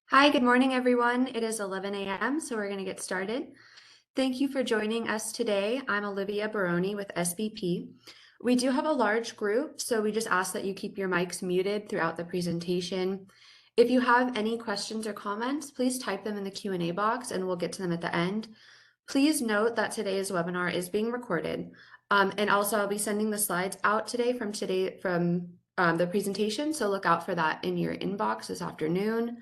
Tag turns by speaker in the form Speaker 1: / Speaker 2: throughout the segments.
Speaker 1: Hi, good morning, everyone. It is 11 a.m., so we're going to get started. Thank you for joining us today. I'm Olivia Baroni with SBP. We do have a large group, so we just ask that you keep your mics muted throughout the presentation. If you have any questions or comments, please type them in the Q&A box and we'll get to them at the end. Please note that today's webinar is being recorded. And also I'll be sending the slides out today from the presentation, so look out for that in your inbox this afternoon.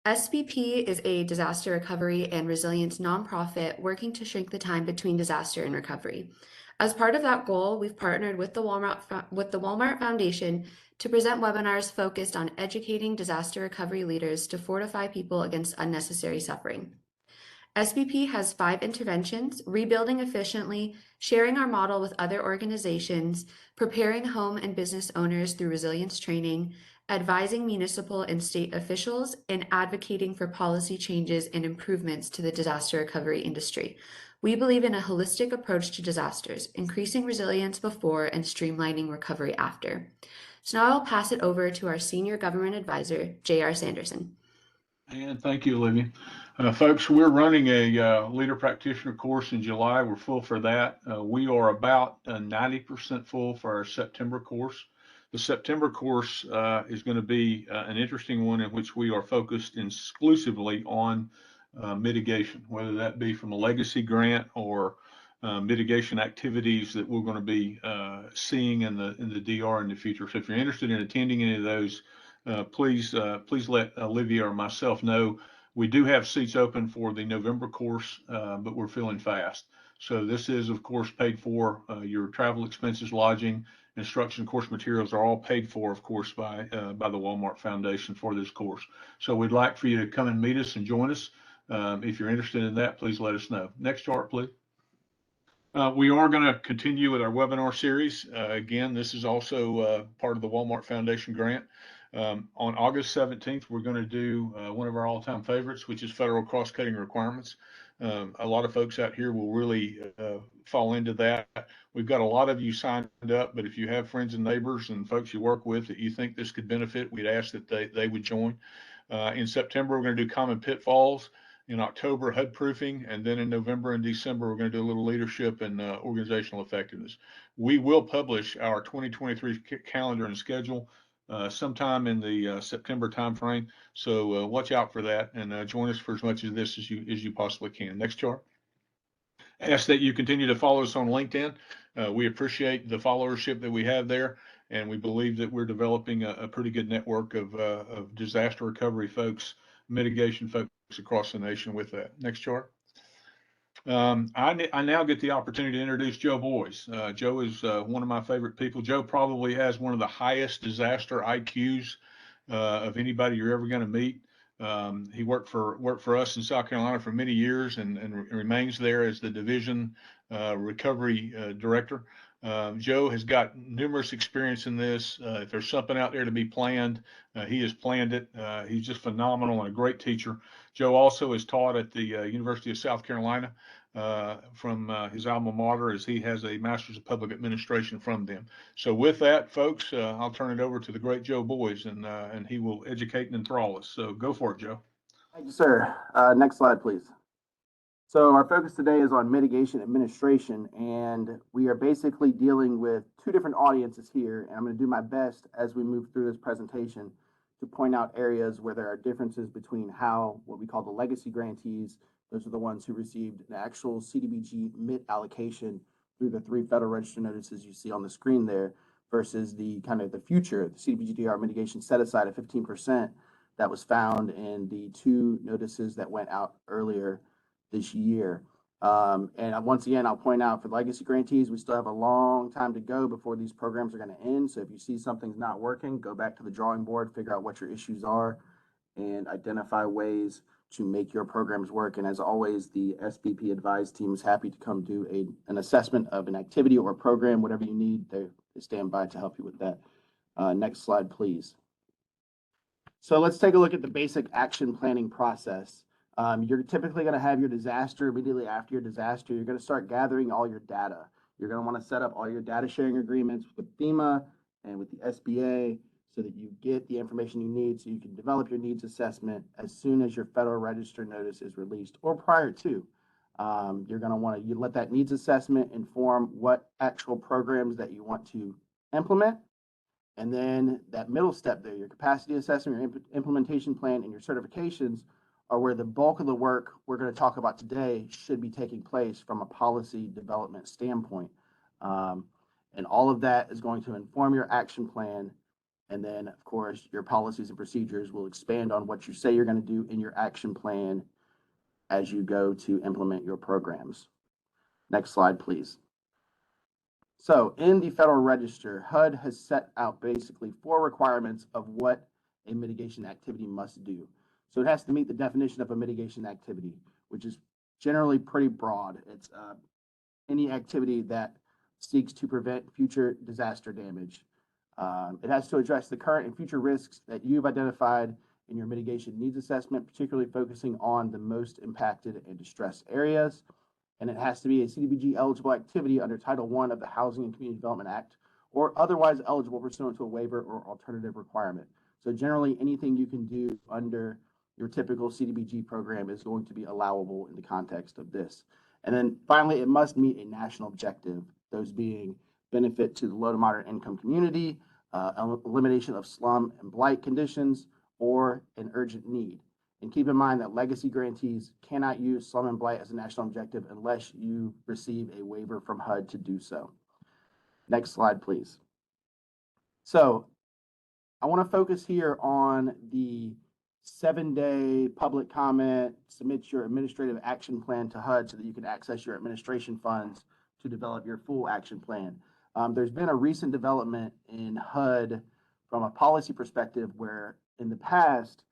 Speaker 1: SBP is a disaster recovery and resilience nonprofit working to shrink the time between disaster and recovery. As part of that goal, we've partnered with the Walmart Foundation to present webinars focused on educating disaster recovery leaders to fortify people against unnecessary suffering. SBP has 5 interventions: rebuilding efficiently, sharing our model with other organizations, preparing home and business owners through resilience training, advising municipal and state officials, and advocating for policy changes and improvements to the disaster recovery industry. We believe in a holistic approach to disasters, increasing resilience before and streamlining recovery after. So now I'll pass it over to our Senior Government Advisor, J.R. Sanderson.
Speaker 2: And thank you, Olivia. Folks, we're running a leader practitioner course in July. We're full for that. We are about 90% full for our September course. The September course is going to be an interesting one in which we are focused exclusively on mitigation, whether that be from a legacy grant or mitigation activities that we're going to be seeing in the DR in the future. So if you're interested in attending any of those, please let Olivia or myself know. We do have seats open for the November course, but we're filling fast. So this is, of course, paid for. Your travel expenses, lodging, instruction, course materials are all paid for, of course, by the Walmart Foundation for this course. So we'd like for you to come and meet us and join us. If you're interested in that, please let us know. Next chart, please. We are going to continue with our webinar series. Again, this is also part of the Walmart Foundation grant. On August 17th, we're going to do one of our all-time favorites, which is federal cross-cutting requirements. A lot of folks out here will really fall into that. We've got a lot of you signed up, but if you have friends and neighbors and folks you work with that you think this could benefit, we'd ask that they would join. In September, we're going to do common pitfalls. In October, HUD proofing, and then in November and December, we're going to do a little leadership and organizational effectiveness. We will publish our 2023 calendar and schedule sometime in the September timeframe. So watch out for that and join us for as much of this as you possibly can. Next chart. Ask that you continue to follow us on LinkedIn. We appreciate the followership that we have there, and we believe that we're developing a pretty good network of disaster recovery folks, mitigation folks across the nation with that. Next chart. I now get the opportunity to introduce Joe Boyes. Joe is one of my favorite people. Joe probably has one of the highest disaster IQs of anybody you're ever going to meet. He worked for us in South Carolina for many years and remains there as the division recovery director. Joe has got numerous experience in this. If there's something out there to be planned, he has planned it. He's just phenomenal and a great teacher. Joe also is taught at the University of South Carolina from his alma mater, as he has a Master's of Public Administration from them. So with that, folks, I'll turn it over to the great Joe Boyes, and he will educate and enthrall us. So go for it, Joe.
Speaker 3: Thank you, sir. Next slide, please. So our focus today is on mitigation administration, and we are basically dealing with 2 different audiences here, and I'm going to do my best as we move through this presentation to point out areas where there are differences between how what we call the legacy grantees, those are the ones who received an actual CDBG-MIT allocation through the 3 federal register notices you see on the screen there, versus the kind of the future, the CDBG-DR mitigation set aside of 15% that was found in the 2 notices that went out earlier this year. And once again, I'll point out for legacy grantees, we still have a long time to go before these programs are going to end. So if you see something's not working, go back to the drawing board, figure out what your issues are, and identify ways to make your programs work. And as always, the SBP Advise team is happy to come do an assessment of an activity or a program, whatever you need. They stand by to help you with that. Next slide, please. So let's take a look at the basic action planning process. You're typically going to have your disaster. Immediately after your disaster, you're going to start gathering all your data. You're going to want to set up all your data sharing agreements with FEMA and with the SBA so that you get the information you need so you can develop your needs assessment as soon as your Federal Register notice is released or prior to. You're going to want to let that needs assessment inform what actual programs that you want to implement. And then that middle step there, your capacity assessment, your implementation plan, and your certifications are where the bulk of the work we're going to talk about today should be taking place from a policy development standpoint. And all of that is going to inform your action plan. And then, of course, your policies and procedures will expand on what you say you're going to do in your action plan as you go to implement your programs. Next slide, please. So in the Federal Register, HUD has set out basically 4 requirements of what a mitigation activity must do. So it has to meet the definition of a mitigation activity, which is generally pretty broad. It's any activity that seeks to prevent future disaster damage. It has to address the current and future risks that you've identified in your mitigation needs assessment, particularly focusing on the most impacted and distressed areas. And it has to be a CDBG eligible activity under Title I of the Housing and Community Development Act, or otherwise eligible pursuant to a waiver or alternative requirement. So generally, anything you can do under your typical CDBG program is going to be allowable in the context of this. And then finally, it must meet a national objective, those being benefit to the low to moderate income community, elimination of slum and blight conditions, or an urgent need. And keep in mind that legacy grantees cannot use slum and blight as a national objective unless you receive a waiver from HUD to do so. Next slide, please. So I want to focus here on the 7-day public comment, submit your administrative action plan to HUD so that you can access your administration funds to develop your full action plan. There's been a recent development in HUD from a policy perspective where in the past,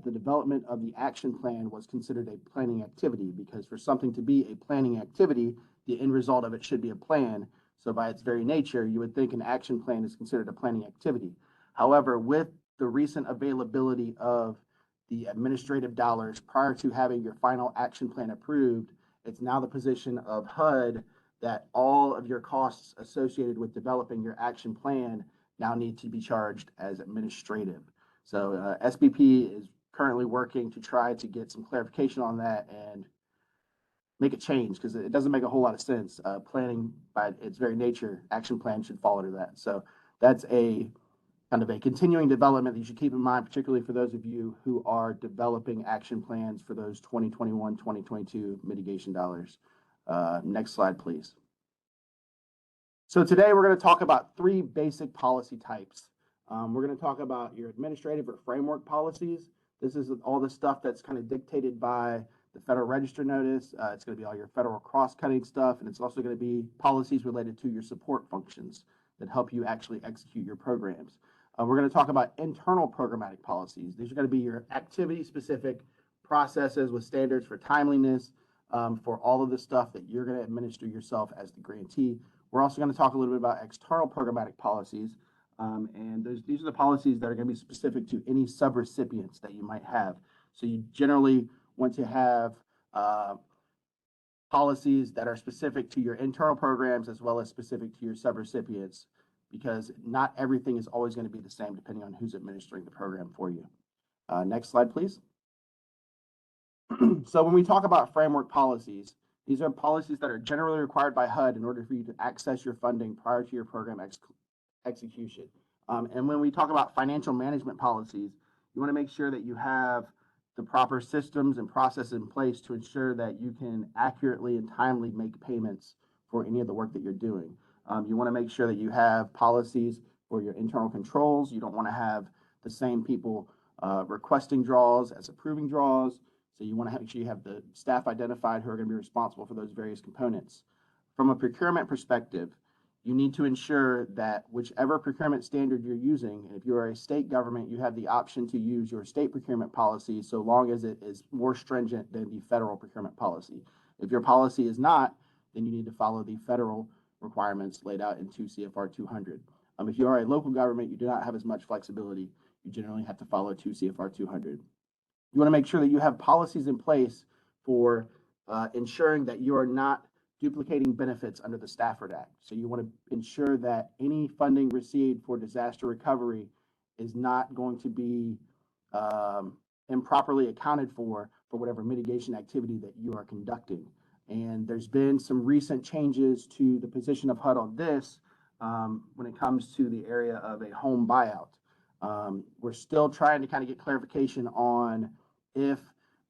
Speaker 3: the development of the action plan was considered a planning activity, because for something to be a planning activity, the end result of it should be a plan. So by its very nature, you would think an action plan is considered a planning activity. However, with the recent availability of the administrative dollars prior to having your final action plan approved, it's now the position of HUD that all of your costs associated with developing your action plan now need to be charged as administrative. So SBP is currently working to try to get some clarification on that and make a change, because it doesn't make a whole lot of sense. Planning by its very nature, action plan should follow to that. So that's a kind of a continuing development that you should keep in mind, particularly for those of you who are developing action plans for those 2021, 2022 mitigation dollars. Next slide, please. So today we're going to talk about 3 basic policy types. We're going to talk about your administrative or framework policies. This is all the stuff that's kind of dictated by the Federal Register notice. It's going to be all your federal cross-cutting stuff, and it's also going to be policies related to your support functions that help you actually execute your programs. We're going to talk about internal programmatic policies. These are going to be your activity-specific processes with standards for timeliness for all of the stuff that you're going to administer yourself as the grantee. We're also going to talk a little bit about external programmatic policies. And these are the policies that are going to be specific to any subrecipients that you might have. So you generally want to have policies that are specific to your internal programs as well as specific to your subrecipients, because not everything is always going to be the same depending on who's administering the program for you. Next slide, please. So when we talk about framework policies, these are policies that are generally required by HUD in order for you to access your funding prior to your program execution. And when we talk about financial management policies, you want to make sure that you have the proper systems and processes in place to ensure that you can accurately and timely make payments for any of the work that you're doing. You want to make sure that you have policies for your internal controls. You don't want to have the same people requesting draws as approving draws. So you want to make sure you have the staff identified who are going to be responsible for those various components. From a procurement perspective, you need to ensure that whichever procurement standard you're using, and if you are a state government, you have the option to use your state procurement policy so long as it is more stringent than the federal procurement policy. If your policy is not, then you need to follow the federal requirements laid out in 2 CFR 200. If you are a local government, you do not have as much flexibility. You generally have to follow 2 CFR 200. You want to make sure that you have policies in place for ensuring that you are not duplicating benefits under the Stafford Act. So you want to ensure that any funding received for disaster recovery is not going to be improperly accounted for whatever mitigation activity that you are conducting. And there's been some recent changes to the position of HUD on this when it comes to the area of a home buyout. We're still trying to kind of get clarification on if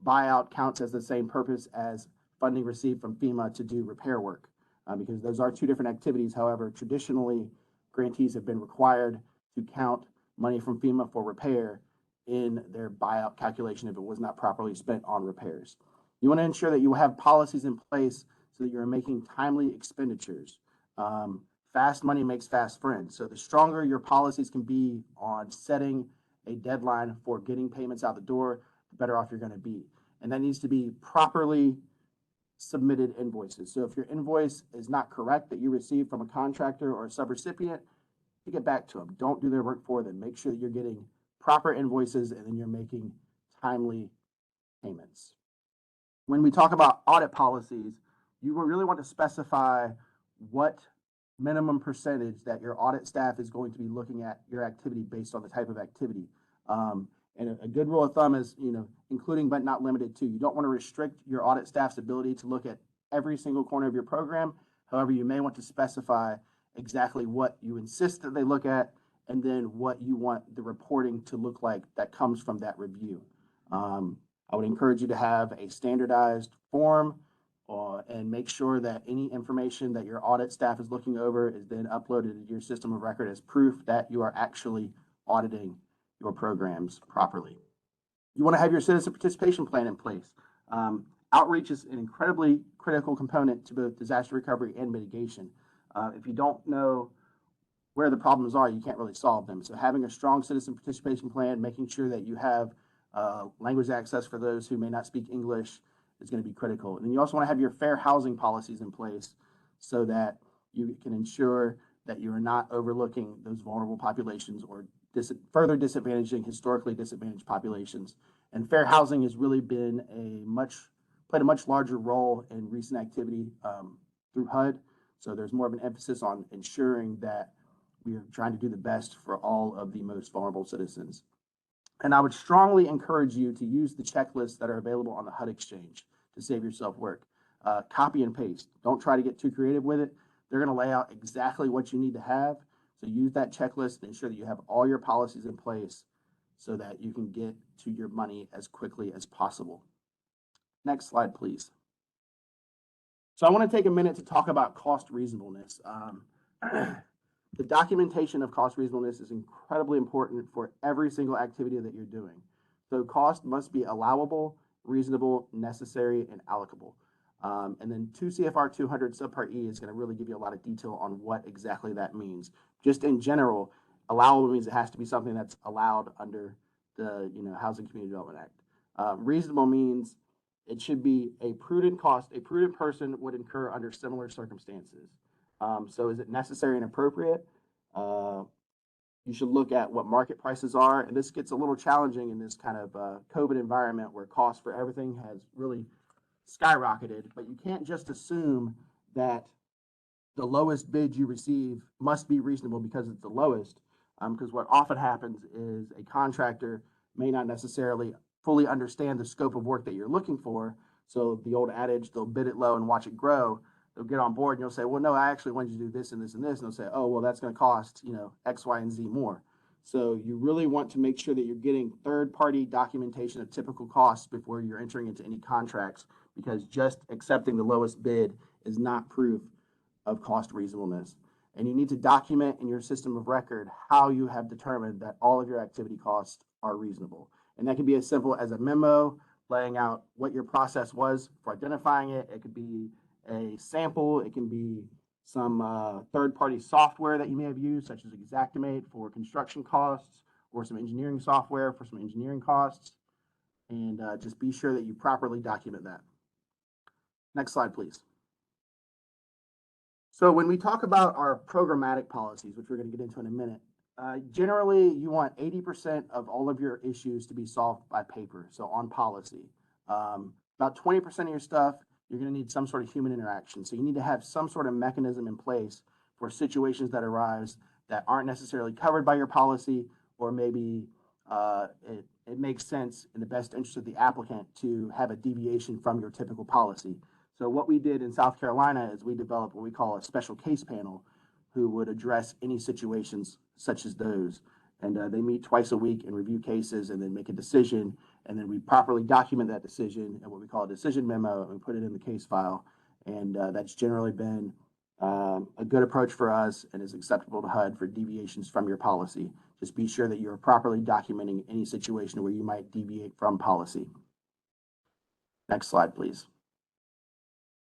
Speaker 3: buyout counts as the same purpose as funding received from FEMA to do repair work, because those are two different activities. However, traditionally, grantees have been required to count money from FEMA for repair in their buyout calculation if it was not properly spent on repairs. You want to ensure that you have policies in place so that you're making timely expenditures. Fast money makes fast friends. So the stronger your policies can be on setting a deadline for getting payments out the door, the better off you're going to be. And that needs to be properly submitted invoices. So if your invoice is not correct that you received from a contractor or a subrecipient, you get back to them. Don't do their work for them. Make sure that you're getting proper invoices and then you're making timely payments. When we talk about audit policies, you will really want to specify what minimum percentage that your audit staff is going to be looking at your activity based on the type of activity. And a good rule of thumb is, including but not limited to. You don't want to restrict your audit staff's ability to look at every single corner of your program. However, you may want to specify exactly what you insist that they look at and then what you want the reporting to look like that comes from that review. I would encourage you to have a standardized form and make sure that any information that your audit staff is looking over is then uploaded to your system of record as proof that you are actually auditing your programs properly. You want to have your citizen participation plan in place. Outreach is an incredibly critical component to both disaster recovery and mitigation. If you don't know where the problems are, you can't really solve them. So having a strong citizen participation plan, making sure that you have language access for those who may not speak English is going to be critical. And then you also want to have your fair housing policies in place so that you can ensure that you are not overlooking those vulnerable populations or further disadvantaging historically disadvantaged populations. And fair housing has really been played a much larger role in recent activity through HUD. So there's more of an emphasis on ensuring that we are trying to do the best for all of the most vulnerable citizens. And I would strongly encourage you to use the checklists that are available on the HUD Exchange to save yourself work. Copy and paste. Don't try to get too creative with it. They're going to lay out exactly what you need to have. So use that checklist and ensure that you have all your policies in place so that you can get to your money as quickly as possible. Next slide, please. So I want to take a minute to talk about cost reasonableness. The documentation of cost reasonableness is incredibly important for every single activity that you're doing. So cost must be allowable, reasonable, necessary, and allocable. And then 2 CFR 200 subpart E is going to really give you a lot of detail on what exactly that means. Just in general, allowable means it has to be something that's allowed under the Housing Community Development Act. Reasonable means it should be a prudent cost a prudent person would incur under similar circumstances. So is it necessary and appropriate? You should look at what market prices are. And this gets a little challenging in this kind of COVID environment where cost for everything has really skyrocketed. But you can't just assume that the lowest bid you receive must be reasonable because it's the lowest. Because what often happens is a contractor may not necessarily fully understand the scope of work that you're looking for. So the old adage, they'll bid it low and watch it grow. They'll get on board and you'll say, well, no, I actually wanted you to do this and this and this. And they'll say, oh, well, that's going to cost, X, Y, and Z more. So you really want to make sure that you're getting third-party documentation of typical costs before you're entering into any contracts, because just accepting the lowest bid is not proof of cost reasonableness. And you need to document in your system of record how you have determined that all of your activity costs are reasonable. And that can be as simple as a memo laying out what your process was for identifying it. It could be a sample. It can be some third-party software that you may have used, such as Xactimate for construction costs, or some engineering software for some engineering costs. And just be sure that you properly document that. Next slide, please. So when we talk about our programmatic policies, which we're going to get into in a minute, generally you want 80% of all of your issues to be solved by paper, so on policy. About 20% of your stuff, you're going to need some sort of human interaction. So you need to have some sort of mechanism in place for situations that arise that aren't necessarily covered by your policy or maybe it makes sense in the best interest of the applicant to have a deviation from your typical policy. So what we did in South Carolina is we developed what we call a special case panel who would address any situations such as those. And they meet twice a week and review cases and then make a decision. And then we properly document that decision in what we call a decision memo and put it in the case file. And that's generally been a good approach for us and is acceptable to HUD for deviations from your policy. Just be sure that you're properly documenting any situation where you might deviate from policy. Next slide, please.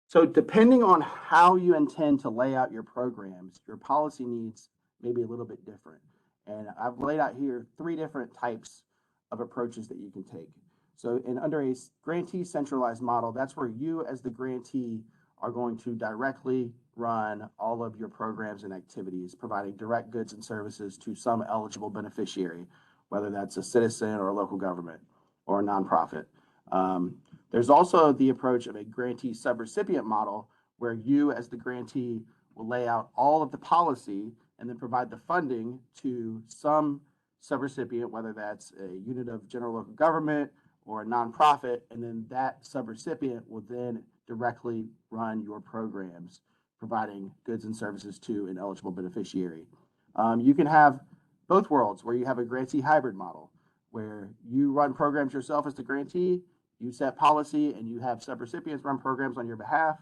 Speaker 3: So depending on how you intend to lay out your programs, your policy needs may be a little bit different. And I've laid out here 3 different types of approaches that you can take. So under a grantee centralized model, that's where you as the grantee are going to directly run all of your programs and activities, providing direct goods and services to some eligible beneficiary, whether that's a citizen or a local government or a nonprofit. There's also the approach of a grantee subrecipient model where you as the grantee will lay out all of the policy and then provide the funding to some subrecipient, whether that's a unit of general local government or a nonprofit, and then that subrecipient will then directly run your programs, providing goods and services to an eligible beneficiary. You can have both worlds where you have a grantee hybrid model, where you run programs yourself as the grantee, you set policy, and you have subrecipients run programs on your behalf,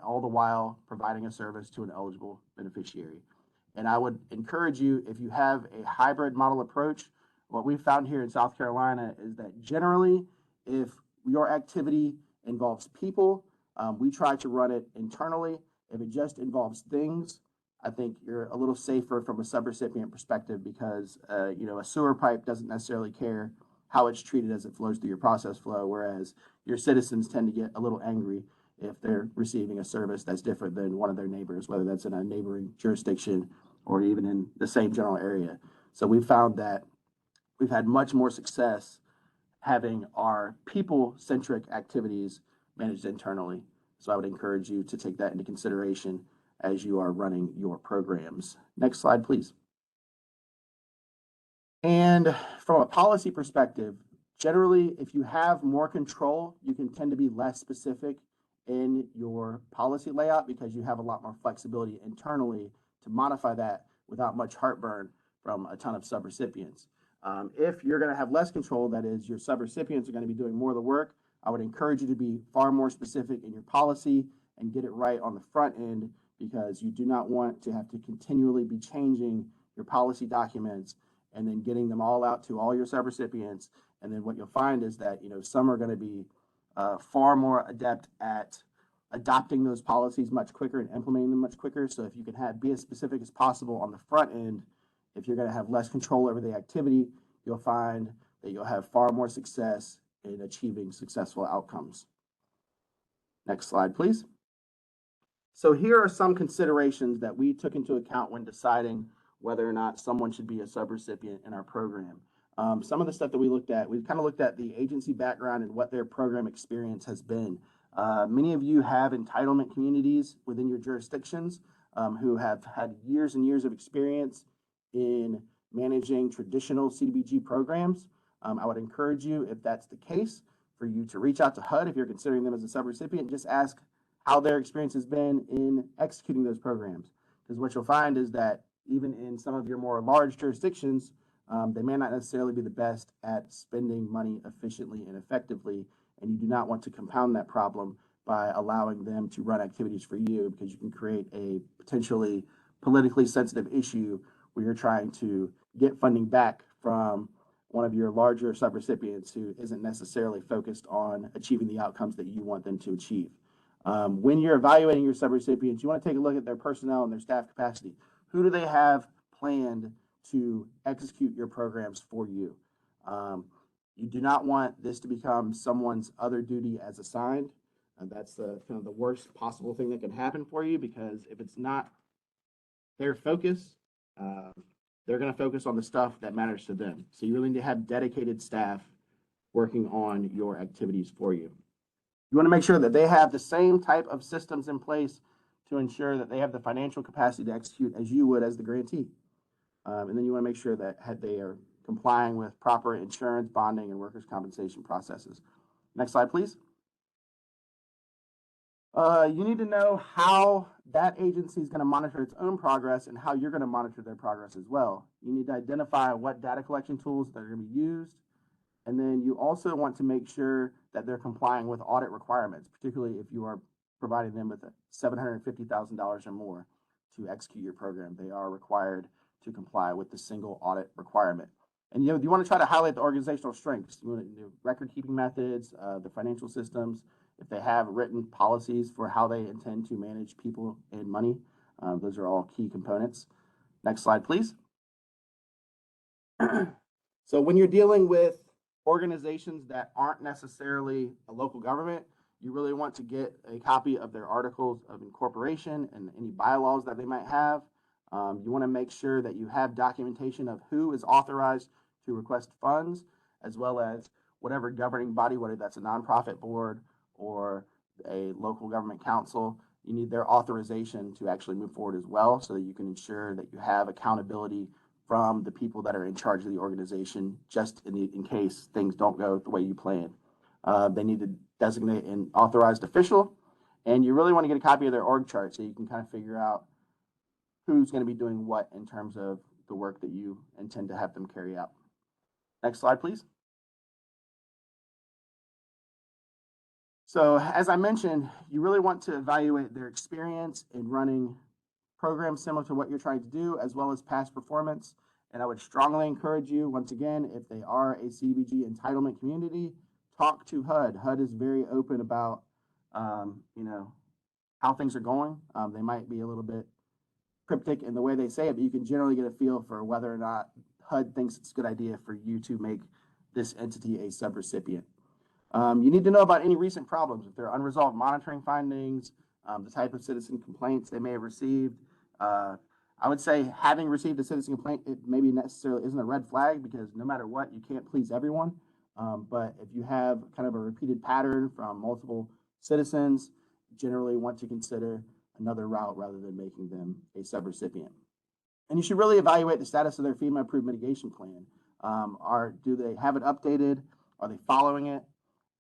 Speaker 3: all the while providing a service to an eligible beneficiary. And I would encourage you, if you have a hybrid model approach, what we've found here in South Carolina is that generally, if your activity involves people, we try to run it internally. If it just involves things, I think you're a little safer from a subrecipient perspective because a sewer pipe doesn't necessarily care how it's treated as it flows through your process flow, whereas your citizens tend to get a little angry if they're receiving a service that's different than one of their neighbors, whether that's in a neighboring jurisdiction or even in the same general area. So we found that we've had much more success having our people-centric activities managed internally. So I would encourage you to take that into consideration as you are running your programs. Next slide, please. And from a policy perspective, generally, if you have more control, you can tend to be less specific in your policy layout because you have a lot more flexibility internally to modify that without much heartburn from a ton of subrecipients. If you're going to have less control, that is, your subrecipients are going to be doing more of the work, I would encourage you to be far more specific in your policy and get it right on the front end because you do not want to have to continually be changing your policy documents and then getting them all out to all your subrecipients. And then what you'll find is that, some are going to be far more adept at adopting those policies much quicker and implementing them much quicker. So if you can be as specific as possible on the front end, if you're going to have less control over the activity, you'll find that you'll have far more success in achieving successful outcomes. Next slide, please. So here are some considerations that we took into account when deciding whether or not someone should be a subrecipient in our program. Some of the stuff that we looked at, we've kind of looked at the agency background and what their program experience has been. Many of you have entitlement communities within your jurisdictions who have had years and years of experience in managing traditional CDBG programs. I would encourage you, if that's the case, for you to reach out to HUD if you're considering them as a subrecipient. Just ask how their experience has been in executing those programs. Because what you'll find is that even in some of your more large jurisdictions, they may not necessarily be the best at spending money efficiently and effectively, and you do not want to compound that problem by allowing them to run activities for you because you can create a potentially politically sensitive issue where you're trying to get funding back from one of your larger subrecipients who isn't necessarily focused on achieving the outcomes that you want them to achieve. When you're evaluating your subrecipients, you want to take a look at their personnel and their staff capacity. Who do they have planned to execute your programs for you? You do not want this to become someone's other duty as assigned. And that's the kind of the worst possible thing that can happen for you, because if it's not their focus, they're going to focus on the stuff that matters to them. So you really need to have dedicated staff working on your activities for you. You want to make sure that they have the same type of systems in place to ensure that they have the financial capacity to execute as you would as the grantee. And then you want to make sure that they are complying with proper insurance, bonding, and workers' compensation processes. Next slide, please. You need to know how that agency is going to monitor its own progress and how you're going to monitor their progress as well. You need to identify what data collection tools that are going to be used. And then you also want to make sure that they're complying with audit requirements, particularly if you are providing them with $750,000 or more to execute your program. They are required to comply with the single audit requirement. And you want to try to highlight the organizational strengths, the record-keeping methods, the financial systems, if they have written policies for how they intend to manage people and money. Those are all key components. Next slide, please. So when you're dealing with organizations that aren't necessarily a local government, you really want to get a copy of their articles of incorporation and any bylaws that they might have. You want to make sure that you have documentation of who is authorized to request funds, as well as whatever governing body, whether that's a nonprofit board or a local government council, you need their authorization to actually move forward as well, so that you can ensure that you have accountability from the people that are in charge of the organization, just in case things don't go the way you planned. They need to designate an authorized official, and you really want to get a copy of their org chart so you can kind of figure out who's going to be doing what in terms of the work that you intend to have them carry out. Next slide, please. So as I mentioned, you really want to evaluate their experience in running programs similar to what you're trying to do, as well as past performance. And I would strongly encourage you, once again, if they are a CDBG entitlement community, talk to HUD. HUD is very open about, how things are going. They might be a little bit cryptic in the way they say it, but you can generally get a feel for whether or not HUD thinks it's a good idea for you to make this entity a subrecipient. You need to know about any recent problems, if there are unresolved monitoring findings, the type of citizen complaints they may have received. I would say having received a citizen complaint, it maybe necessarily isn't a red flag, because no matter what, you can't please everyone. But if you have kind of a repeated pattern from multiple citizens, generally want to consider another route rather than making them a subrecipient. And you should really evaluate the status of their FEMA approved mitigation plan. Do they have it updated? Are they following it?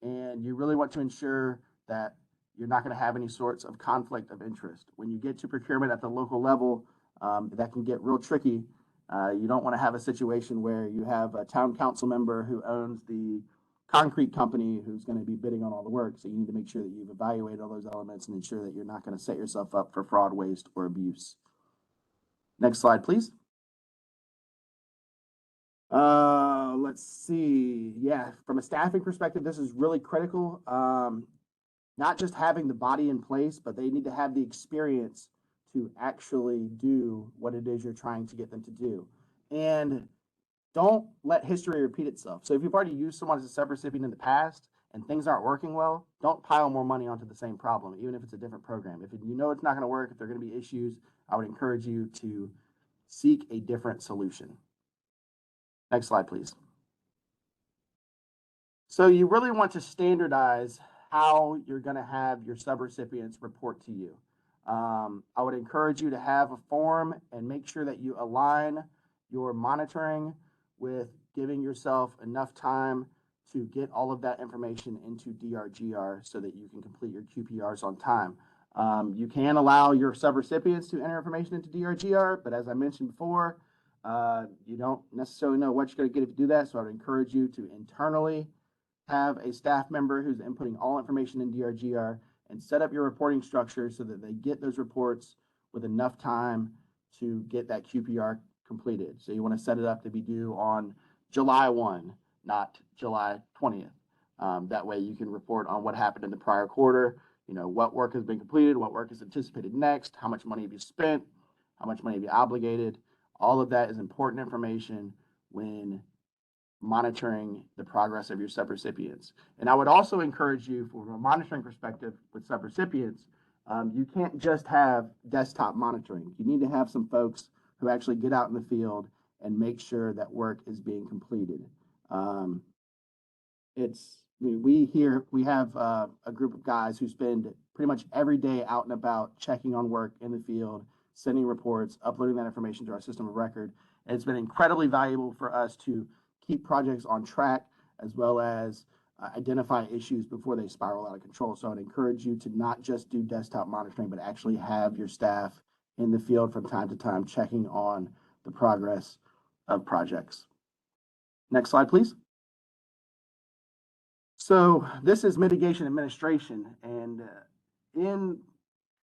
Speaker 3: And you really want to ensure that you're not going to have any sorts of conflict of interest. When you get to procurement at the local level, that can get real tricky. You don't want to have a situation where you have a town council member who owns the concrete company who's going to be bidding on all the work. So you need to make sure that you've evaluated all those elements and ensure that you're not going to set yourself up for fraud, waste, or abuse. Next slide, please. Let's see. Yeah, from a staffing perspective, this is really critical. Not just having the body in place, but they need to have the experience to actually do what it is you're trying to get them to do. And don't let history repeat itself. So if you've already used someone as a subrecipient in the past and things aren't working well, don't pile more money onto the same problem, even if it's a different program. If you know it's not going to work, if there are going to be issues, I would encourage you to seek a different solution. Next slide, please. So you really want to standardize how you're going to have your subrecipients report to you. I would encourage you to have a form and make sure that you align your monitoring with giving yourself enough time to get all of that information into DRGR so that you can complete your QPRs on time. You can allow your subrecipients to enter information into DRGR, but as I mentioned before, you don't necessarily know what you're going to get if you do that. So I would encourage you to internally have a staff member who's inputting all information in DRGR and set up your reporting structure so that they get those reports with enough time to get that QPR completed. So you want to set it up to be due on July 1, not July 20th. That way you can report on what happened in the prior quarter, what work has been completed, what work is anticipated next, how much money have you spent, how much money have you obligated. All of that is important information when monitoring the progress of your subrecipients. And I would also encourage you, from a monitoring perspective with subrecipients, you can't just have desktop monitoring. You need to have some folks who actually get out in the field and make sure that work is being completed. We have a group of guys who spend pretty much every day out and about checking on work in the field, sending reports, uploading that information to our system of record. And it's been incredibly valuable for us to keep projects on track as well as identify issues before they spiral out of control. So I'd encourage you to not just do desktop monitoring, but actually have your staff in the field from time to time checking on the progress of projects. Next slide, please. So this is mitigation administration, and in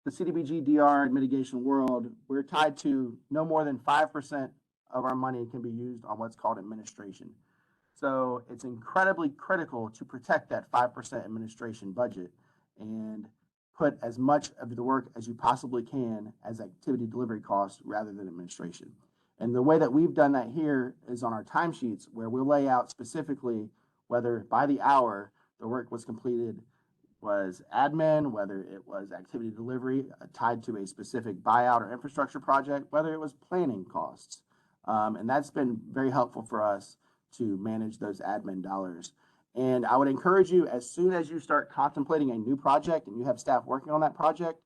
Speaker 3: the CDBG-DR and mitigation world, we're tied to no more than 5% of our money can be used on what's called administration. So it's incredibly critical to protect that 5% administration budget and put as much of the work as you possibly can as activity delivery costs rather than administration. And the way that we've done that here is on our timesheets, where we'll lay out specifically whether by the hour the work was completed was admin, whether it was activity delivery tied to a specific buyout or infrastructure project, whether it was planning costs. And that's been very helpful for us to manage those admin dollars. And I would encourage you, as soon as you start contemplating a new project and you have staff working on that project,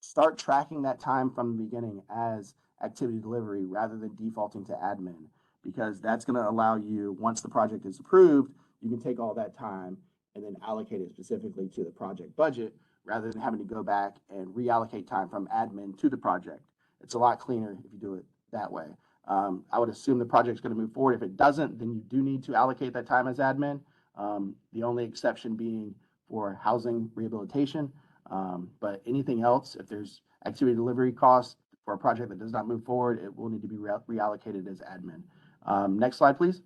Speaker 3: start tracking that time from the beginning as activity delivery rather than defaulting to admin, because that's going to allow you, once the project is approved, you can take all that time and then allocate it specifically to the project budget rather than having to go back and reallocate time from admin to the project. It's a lot cleaner if you do it that way. I would assume the project's going to move forward. If it doesn't, then you do need to allocate that time as admin. The only exception being for housing rehabilitation. But anything else, if there's activity delivery costs for a project that does not move forward, it will need to be reallocated as admin. Next slide, please.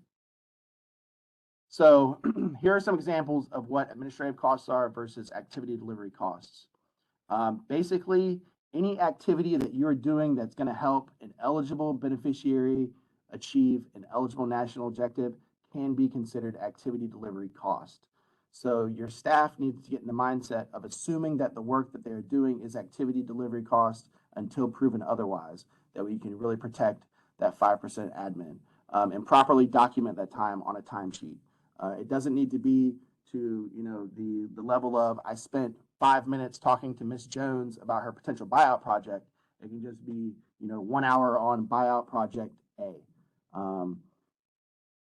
Speaker 3: So here are some examples of what administrative costs are versus activity delivery costs. Basically, any activity that you're doing that's going to help an eligible beneficiary achieve an eligible national objective can be considered activity delivery cost. So your staff needs to get in the mindset of assuming that the work that they're doing is activity delivery cost until proven otherwise, that we can really protect that 5% admin and properly document that time on a timesheet. It doesn't need to be to the level of I spent 5 minutes talking to Miss Jones about her potential buyout project. It can just be 1 hour on buyout project A.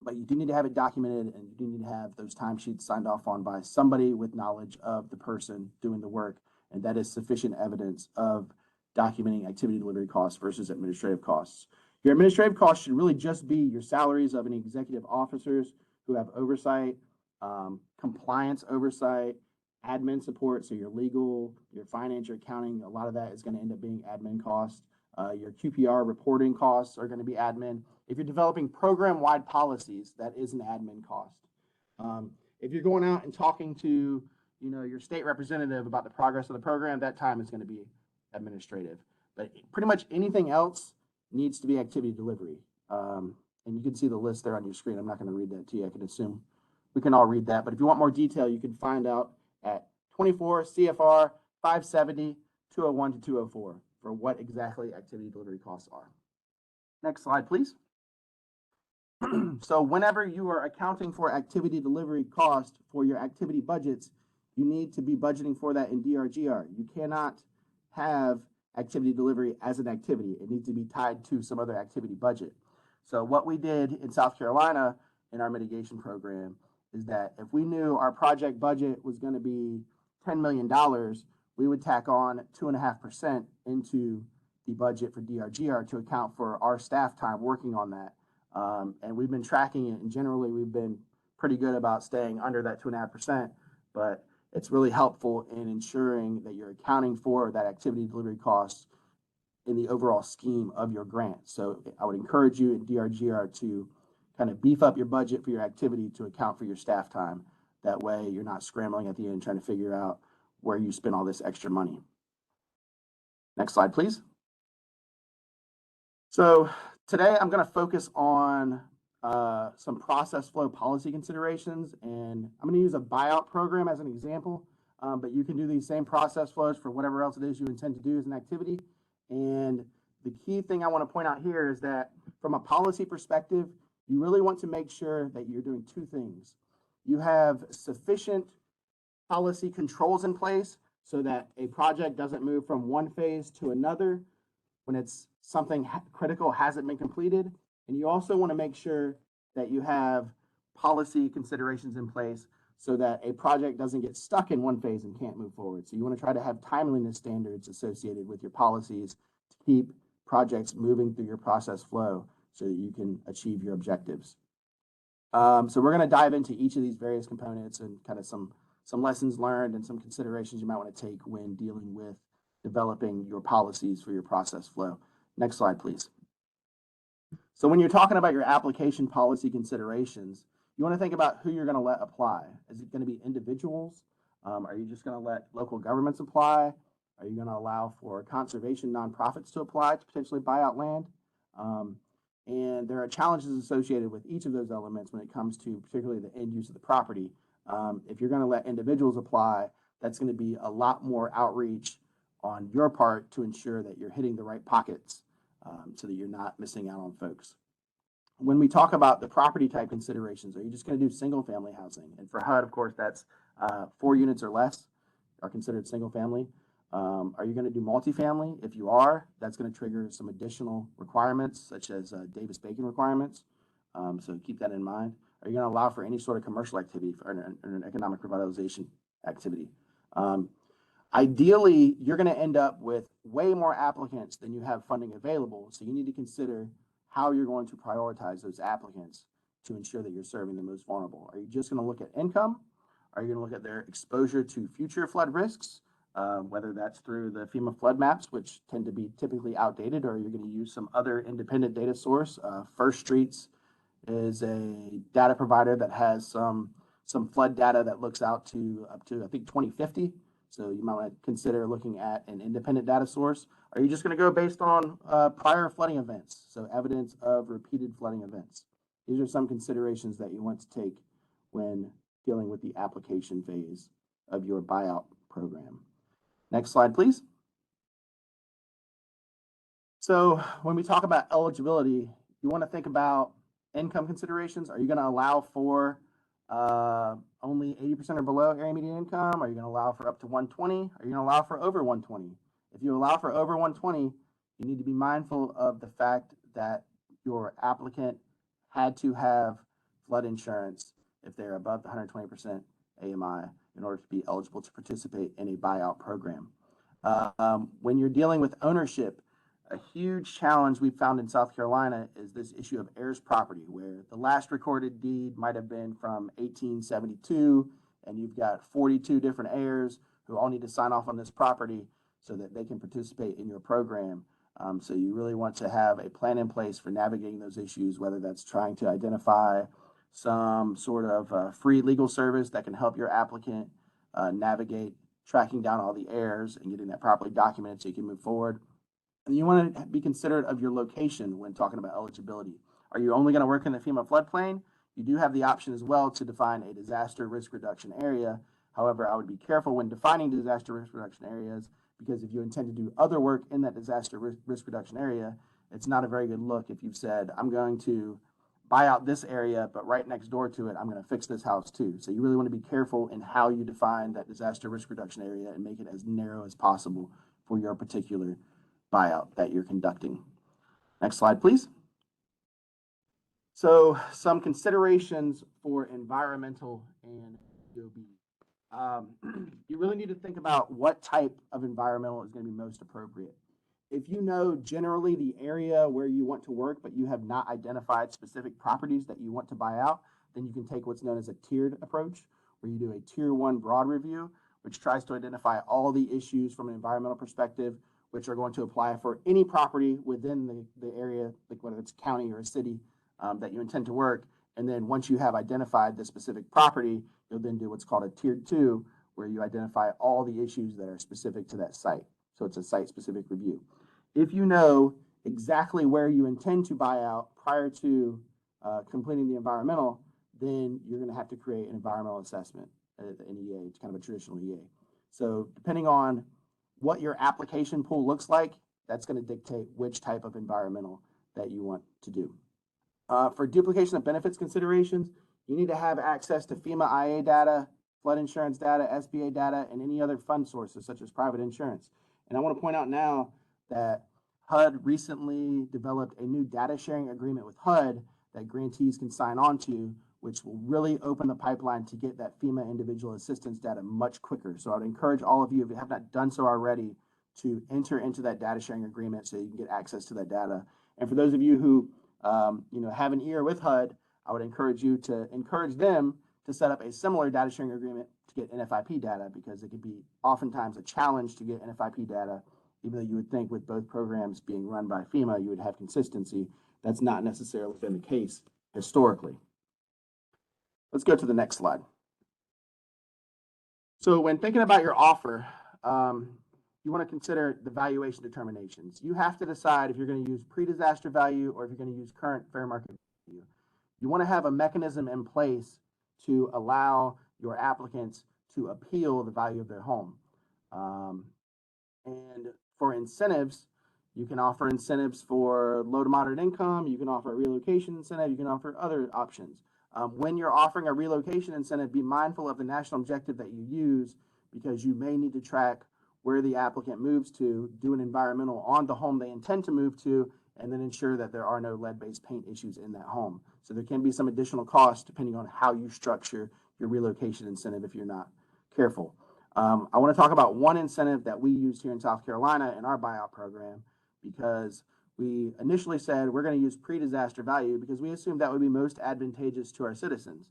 Speaker 3: But you do need to have it documented, and you do need to have those timesheets signed off on by somebody with knowledge of the person doing the work, and that is sufficient evidence of documenting activity delivery costs versus administrative costs. Your administrative costs should really just be your salaries of any executive officers who have oversight, compliance oversight, admin support, so your legal, your finance, your accounting, a lot of that is going to end up being admin costs. Your QPR reporting costs are going to be admin. If you're developing program-wide policies, that is an admin cost. If you're going out and talking to your state representative about the progress of the program, that time is going to be administrative. But pretty much anything else needs to be activity delivery. And you can see the list there on your screen. I'm not going to read that to you. I can assume we can all read that. But if you want more detail, you can find out at 24 CFR 570, 201 to 204 for what exactly activity delivery costs are. Next slide, please. So whenever you are accounting for activity delivery cost for your activity budgets, you need to be budgeting for that in DRGR. You cannot have activity delivery as an activity. It needs to be tied to some other activity budget. So what we did in South Carolina in our mitigation program is that if we knew our project budget was going to be $10 million, we would tack on 2.5% into the budget for DRGR to account for our staff time working on that. And we've been tracking it, and generally we've been pretty good about staying under that 2.5%, but it's really helpful in ensuring that you're accounting for that activity delivery costs in the overall scheme of your grant. So I would encourage you in DRGR to kind of beef up your budget for your activity to account for your staff time. That way you're not scrambling at the end trying to figure out where you spend all this extra money. Next slide, please. So today I'm going to focus on some process flow policy considerations, and I'm going to use a buyout program as an example, but you can do these same process flows for whatever else it is you intend to do as an activity. And the key thing I want to point out here is that from a policy perspective, you really want to make sure that you're doing two things. You have sufficient policy controls in place so that a project doesn't move from one phase to another when it's something critical hasn't been completed. And you also want to make sure that you have policy considerations in place so that a project doesn't get stuck in one phase and can't move forward. So you want to try to have timeliness standards associated with your policies to keep projects moving through your process flow so that you can achieve your objectives. So we're going to dive into each of these various components and kind of some lessons learned and some considerations you might want to take when dealing with developing your policies for your process flow. Next slide, please. So when you're talking about your application policy considerations, you want to think about who you're going to let apply. Is it going to be individuals? Are you just going to let local governments apply? Are you going to allow for conservation nonprofits to apply to potentially buy out land? And there are challenges associated with each of those elements when it comes to particularly the end use of the property. If you're going to let individuals apply, that's going to be a lot more outreach on your part to ensure that you're hitting the right pockets so that you're not missing out on folks. When we talk about the property type considerations, are you just going to do single family housing? And for HUD, of course, that's 4 units or less are considered single family. Are you going to do multifamily? If you are, that's going to trigger some additional requirements such as Davis-Bacon requirements. So keep that in mind. Are you going to allow for any sort of commercial activity for an economic revitalization activity? Ideally, you're going to end up with way more applicants than you have funding available. So you need to consider how you're going to prioritize those applicants to ensure that you're serving the most vulnerable. Are you just going to look at income? Are you going to look at their exposure to future flood risks, whether that's through the FEMA flood maps, which tend to be typically outdated, or you're going to use some other independent data source? First Streets is a data provider that has some flood data that looks out to up to, I think, 2050. So you might want to consider looking at an independent data source. Are you just going to go based on prior flooding events? So evidence of repeated flooding events. These are some considerations that you want to take when dealing with the application phase of your buyout program. Next slide, please. So when we talk about eligibility, you want to think about income considerations. Are you going to allow for only 80% or below area median income? Are you going to allow for up to 120? Are you going to allow for over 120? If you allow for over 120, you need to be mindful of the fact that your applicant had to have flood insurance if they're above the 120% AMI in order to be eligible to participate in a buyout program. When you're dealing with ownership, a huge challenge we found in South Carolina is this issue of heirs property, where the last recorded deed might have been from 1872, and you've got 42 different heirs who all need to sign off on this property so that they can participate in your program. So you really want to have a plan in place for navigating those issues, whether that's trying to identify some sort of free legal service that can help your applicant navigate tracking down all the heirs and getting that properly documented so you can move forward. And you want to be considerate of your location when talking about eligibility. Are you only going to work in the FEMA floodplain? You do have the option as well to define a disaster risk reduction area. However, I would be careful when defining disaster risk reduction areas, because if you intend to do other work in that disaster risk reduction area, it's not a very good look if you've said, I'm going to buy out this area, but right next door to it, I'm going to fix this house too. So you really want to be careful in how you define that disaster risk reduction area and make it as narrow as possible for your particular buyout that you're conducting. Next slide, please. So some considerations for environmental and DOB. You really need to think about what type of environmental is going to be most appropriate. If you know generally the area where you want to work, but you have not identified specific properties that you want to buy out, then you can take what's known as a tiered approach, where you do a tier 1 broad review, which tries to identify all the issues from an environmental perspective, which are going to apply for any property within the area, like whether it's county or a city that you intend to work. And then once you have identified the specific property, you'll then do what's called a tier 2, where you identify all the issues that are specific to that site. So it's a site-specific review. If you know exactly where you intend to buy out prior to completing the environmental, then you're going to have to create an environmental assessment at an EA. It's kind of a traditional EA. So depending on what your application pool looks like, that's going to dictate which type of environmental that you want to do. For duplication of benefits considerations, you need to have access to FEMA IA data, flood insurance data, SBA data, and any other fund sources such as private insurance. And I want to point out now that HUD recently developed a new data sharing agreement with HUD that grantees can sign on to, which will really open the pipeline to get that FEMA individual assistance data much quicker. So I would encourage all of you, if you have not done so already, to enter into that data sharing agreement so you can get access to that data. And for those of you who have an ear with HUD, I would encourage you to encourage them to set up a similar data sharing agreement to get NFIP data, because it can be oftentimes a challenge to get NFIP data, even though you would think with both programs being run by FEMA, you would have consistency. That's not necessarily been the case historically. Let's go to the next slide. So when thinking about your offer, you want to consider the valuation determinations. You have to decide if you're going to use pre-disaster value or if you're going to use current fair market value. You want to have a mechanism in place to allow your applicants to appeal the value of their home. And for incentives, you can offer incentives for low to moderate income, you can offer a relocation incentive, you can offer other options. When you're offering a relocation incentive, be mindful of the national objective that you use, because you may need to track where the applicant moves to, do an environmental on the home they intend to move to, and then ensure that there are no lead-based paint issues in that home. So there can be some additional costs depending on how you structure your relocation incentive if you're not careful. I want to talk about one incentive that we used here in South Carolina in our buyout program, because we initially said we're going to use pre-disaster value because we assumed that would be most advantageous to our citizens.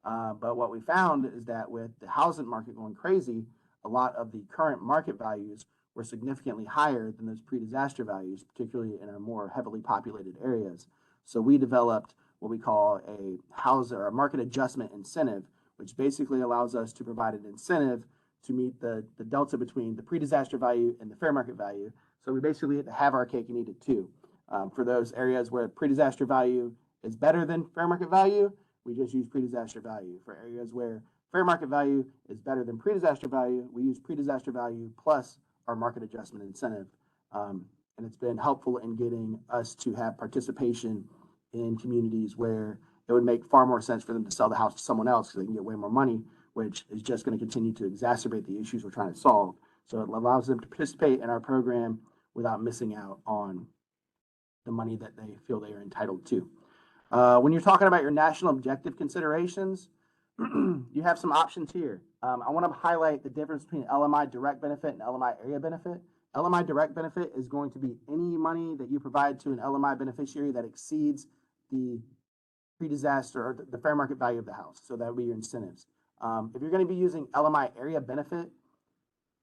Speaker 3: But what we found is that with the housing market going crazy, a lot of the current market values were significantly higher than those pre-disaster values, particularly in our more heavily populated areas. So we developed what we call a market adjustment incentive, which basically allows us to provide an incentive to meet the delta between the pre-disaster value and the fair market value. So we basically had to have our cake and eat it too. For those areas where pre-disaster value is better than fair market value, we just use pre-disaster value. For areas where fair market value is better than pre-disaster value, we use pre-disaster value plus our market adjustment incentive. And it's been helpful in getting us to have participation in communities where it would make far more sense for them to sell the house to someone else because they can get way more money, which is just going to continue to exacerbate the issues we're trying to solve. So it allows them to participate in our program without missing out on the money that they feel they are entitled to. When you're talking about your national objective considerations, you have some options here. I want to highlight the difference between LMI direct benefit and LMI area benefit. LMI direct benefit is going to be any money that you provide to an LMI beneficiary that exceeds the pre-disaster or the fair market value of the house. So that would be your incentives. If you're going to be using LMI area benefit,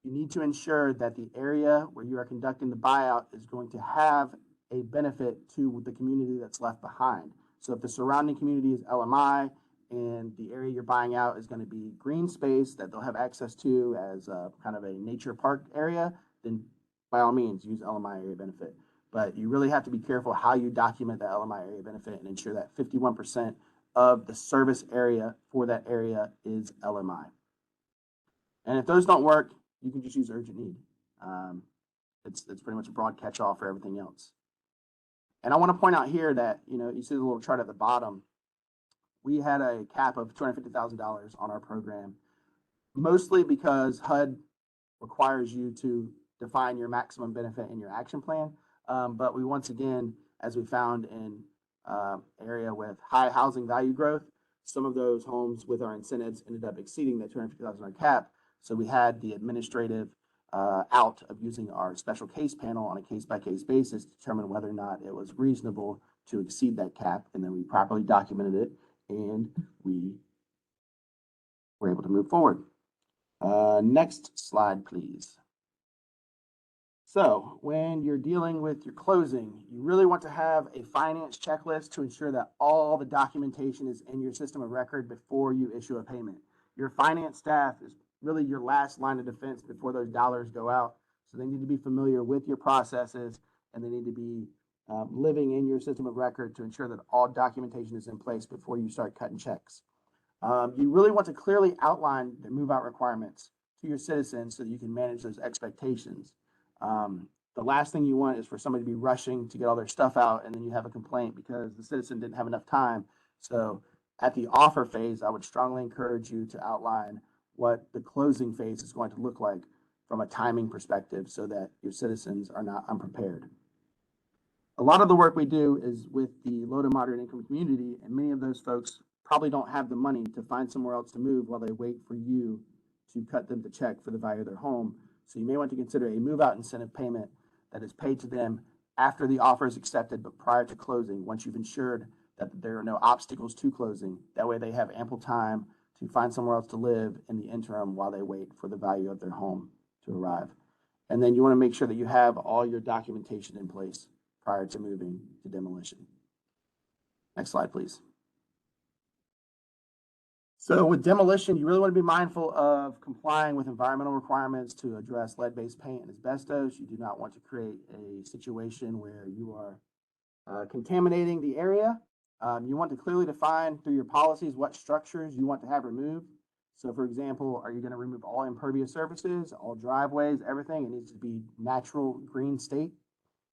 Speaker 3: you need to ensure that the area where you are conducting the buyout is going to have a benefit to the community that's left behind. So if the surrounding community is LMI and the area you're buying out is going to be green space that they'll have access to as a kind of a nature park area, then by all means use LMI area benefit. But you really have to be careful how you document that LMI area benefit and ensure that 51% of the service area for that area is LMI. And if those don't work, you can just use urgent need. It's pretty much a broad catch-all for everything else. And I want to point out here that, you see the little chart at the bottom. We had a cap of $250,000 on our program, mostly because HUD requires you to define your maximum benefit in your action plan. But we, once again, as we found in area with high housing value growth, some of those homes with our incentives ended up exceeding that $250,000 cap. So we had the administrative out of using our special case panel on a case-by-case basis to determine whether or not it was reasonable to exceed that cap. And then we properly documented it and we were able to move forward. Next slide, please. So when you're dealing with your closing, you really want to have a finance checklist to ensure that all the documentation is in your system of record before you issue a payment. Your finance staff is really your last line of defense before those dollars go out. So they need to be familiar with your processes and they need to be living in your system of record to ensure that all documentation is in place before you start cutting checks. You really want to clearly outline the move-out requirements to your citizens so that you can manage those expectations. The last thing you want is for somebody to be rushing to get all their stuff out and then you have a complaint because the citizen didn't have enough time. So at the offer phase, I would strongly encourage you to outline what the closing phase is going to look like from a timing perspective so that your citizens are not unprepared. A lot of the work we do is with the low to moderate income community, and many of those folks probably don't have the money to find somewhere else to move while they wait for you to cut them the check for the value of their home. So you may want to consider a move-out incentive payment that is paid to them after the offer is accepted, but prior to closing, once you've ensured that there are no obstacles to closing. That way they have ample time to find somewhere else to live in the interim while they wait for the value of their home to arrive. And then you want to make sure that you have all your documentation in place prior to moving to demolition. Next slide, please. So with demolition, you really want to be mindful of complying with environmental requirements to address lead-based paint and asbestos. You do not want to create a situation where you are contaminating the area. You want to clearly define through your policies what structures you want to have removed. So for example, are you going to remove all impervious surfaces, all driveways, everything? It needs to be natural green state.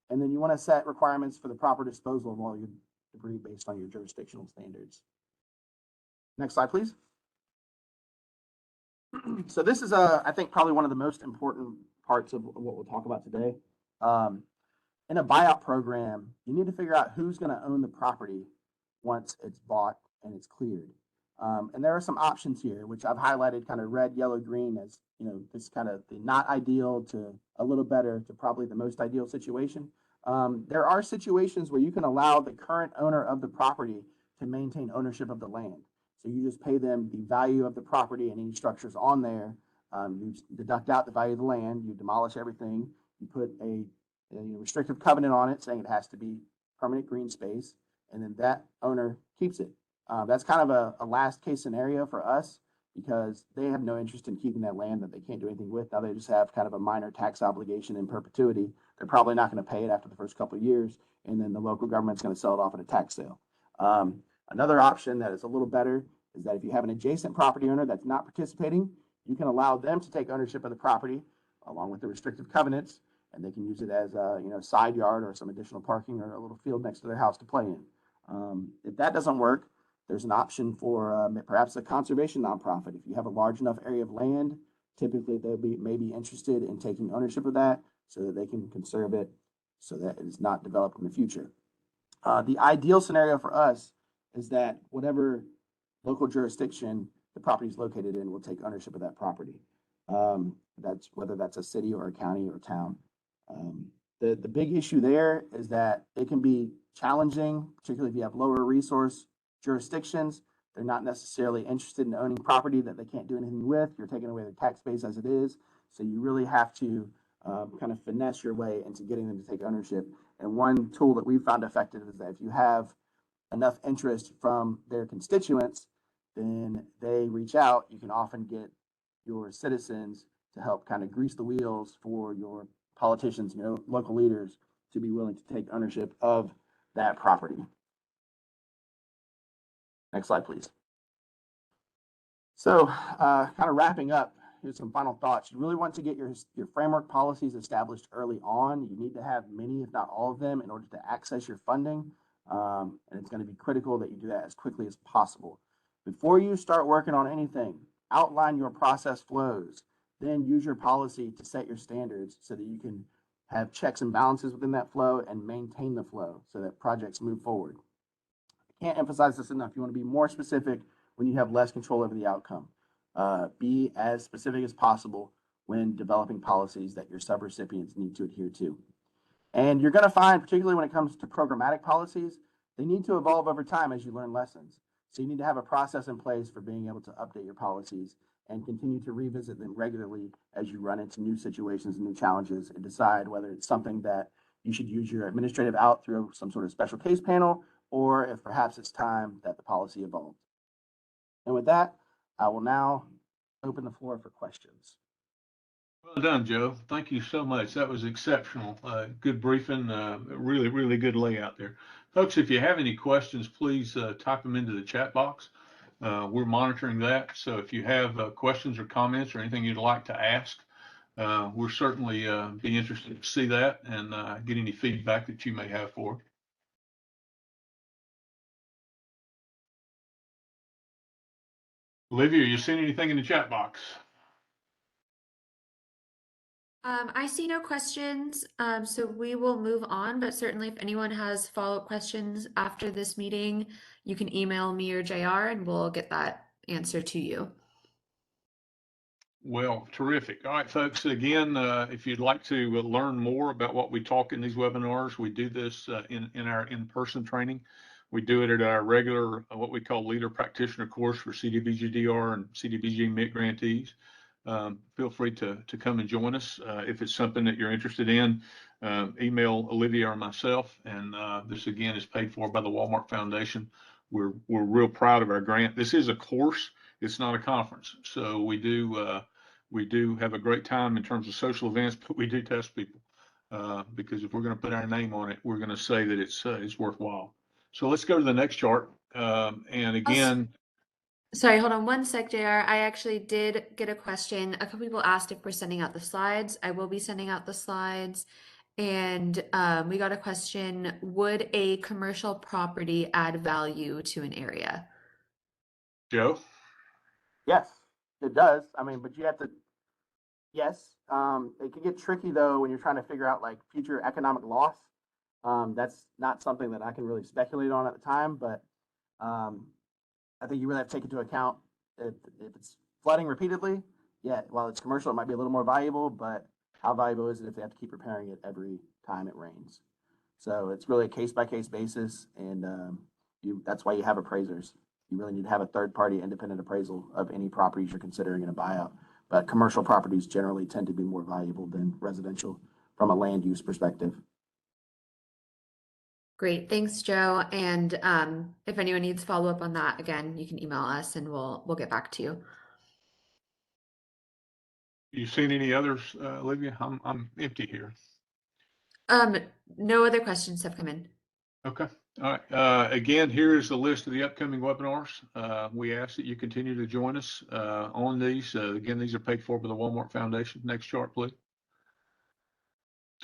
Speaker 3: And then you want to set requirements for the proper disposal of all your debris based on your jurisdictional standards. Next slide, please. So this is, I think, probably one of the most important parts of what we'll talk about today. In a buyout program, you need to figure out who's going to own the property once it's bought and it's cleared. And there are some options here, which I've highlighted kind of red, yellow, green as, you know, this kind of the not ideal to a little better to probably the most ideal situation. There are situations where you can allow the current owner of the property to maintain ownership of the land. So you just pay them the value of the property and any structures on there. You deduct out the value of the land, you demolish everything, you put a restrictive covenant on it saying it has to be permanent green space, and then that owner keeps it. That's kind of a last case scenario for us because they have no interest in keeping that land that they can't do anything with. Now they just have kind of a minor tax obligation in perpetuity. They're probably not going to pay it after the first couple of years, and then the local government's going to sell it off at a tax sale. Another option that is a little better is that if you have an adjacent property owner that's not participating, you can allow them to take ownership of the property along with the restrictive covenants, and they can use it as a side yard or some additional parking or a little field next to their house to play in. If that doesn't work, there's an option for perhaps a conservation nonprofit. If you have a large enough area of land, typically they may be interested in taking ownership of that so that they can conserve it so that it is not developed in the future. The ideal scenario for us is that whatever local jurisdiction the property is located in will take ownership of that property. That's whether that's a city or a county or a town. The big issue there is that it can be challenging, particularly if you have lower resource jurisdictions. They're not necessarily interested in owning property that they can't do anything with. You're taking away their tax base as it is. So you really have to kind of finesse your way into getting them to take ownership. And one tool that we found effective is that if you have enough interest from their constituents, then they reach out. You can often get your citizens to help kind of grease the wheels for your politicians, local leaders to be willing to take ownership of that property. Next slide, please. So kind of wrapping up, here's some final thoughts. You really want to get your framework policies established early on. You need to have many, if not all of them, in order to access your funding. And it's going to be critical that you do that as quickly as possible. Before you start working on anything, outline your process flows, then use your policy to set your standards so that you can have checks and balances within that flow and maintain the flow so that projects move forward. I can't emphasize this enough. You want to be more specific when you have less control over the outcome. Be as specific as possible when developing policies that your subrecipients need to adhere to. And you're going to find, particularly when it comes to programmatic policies, they need to evolve over time as you learn lessons. So you need to have a process in place for being able to update your policies and continue to revisit them regularly as you run into new situations and new challenges and decide whether it's something that you should use your administrative out through some sort of special case panel, or if perhaps it's time that the policy evolves. And with that, I will now open the floor for questions.
Speaker 2: Well done, Joe. Thank you so much. That was exceptional. Good briefing. Really, really good layout there. Folks, if you have any questions, please type them into the chat box. We're monitoring that. So if you have questions or comments or anything you'd like to ask, we're certainly be interested to see that and get any feedback that you may have for it. Olivia, are you seeing anything in the chat box?
Speaker 1: I see no questions, so we will move on, but certainly if anyone has follow-up questions after this meeting, you can email me or JR and we'll get that answer to you.
Speaker 2: Well, terrific. All right, folks, again, if you'd like to learn more about what we talk in these webinars, we do this in our in-person training. We do it at our regular, what we call Leader Practitioner course for CDBG-DR and CDBG-MIT grantees. Feel free to come and join us. If it's something that you're interested in, email Olivia or myself. And this, again, is paid for by the Walmart Foundation. We're real proud of our grant. This is a course. It's not a conference. So we do have a great time in terms of social events, but we do test people because if we're going to put our name on it, we're going to say that it's worthwhile. So let's go to the next chart. And again,
Speaker 1: Sorry, hold on one sec, JR. I actually did get a question. A couple people asked if we're sending out the slides. I will be sending out the slides. And we got a question, would a commercial property add value to an area?
Speaker 2: Joe?
Speaker 3: Yes, it does. I mean, but you have to, yes. It can get tricky though when you're trying to figure out like future economic loss. That's not something that I can really speculate on at the time, but I think you really have to take into account if it's flooding repeatedly. Yeah, while it's commercial, it might be a little more valuable, but how valuable is it if they have to keep repairing it every time it rains? So it's really a case-by-case basis, and that's why you have appraisers. You really need to have a third-party independent appraisal of any properties you're considering in a buyout. But commercial properties generally tend to be more valuable than residential from a land use perspective.
Speaker 1: Great, thanks, Joe. And if anyone needs follow-up on that, again, you can email us and we'll get back to you.
Speaker 2: You seen any others, Olivia? I'm empty here.
Speaker 1: No other questions have come in.
Speaker 2: Okay. All right. Again, here is the list of the upcoming webinars. We ask that you continue to join us on these. Again, these are paid for by the Walmart Foundation. Next chart, please.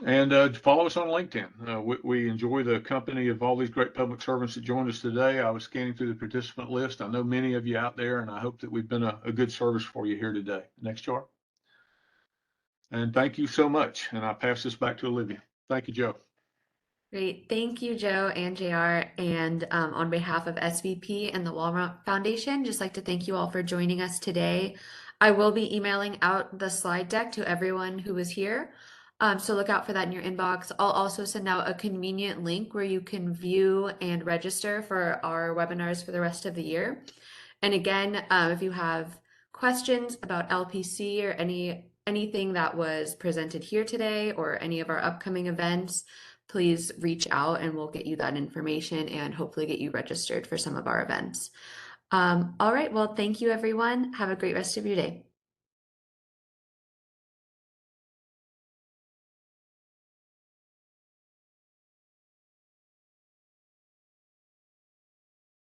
Speaker 2: And follow us on LinkedIn. We enjoy the company of all these great public servants that joined us today. I was scanning through the participant list. I know many of you out there, and I hope that we've been a good service for you here today. Next chart. And thank you so much. And I pass this back to Olivia. Thank you, Joe.
Speaker 1: Great. Thank you, Joe and JR. And on behalf of SBP and the Walmart Foundation, just like to thank you all for joining us today. I will be emailing out the slide deck to everyone who was here. So look out for that in your inbox. I'll also send out a convenient link where you can view and register for our webinars for the rest of the year. And again, if you have questions about LPC or anything that was presented here today or any of our upcoming events, please reach out and we'll get you that information and hopefully get you registered for some of our events. All right, well, thank you, everyone. Have a great rest of your day.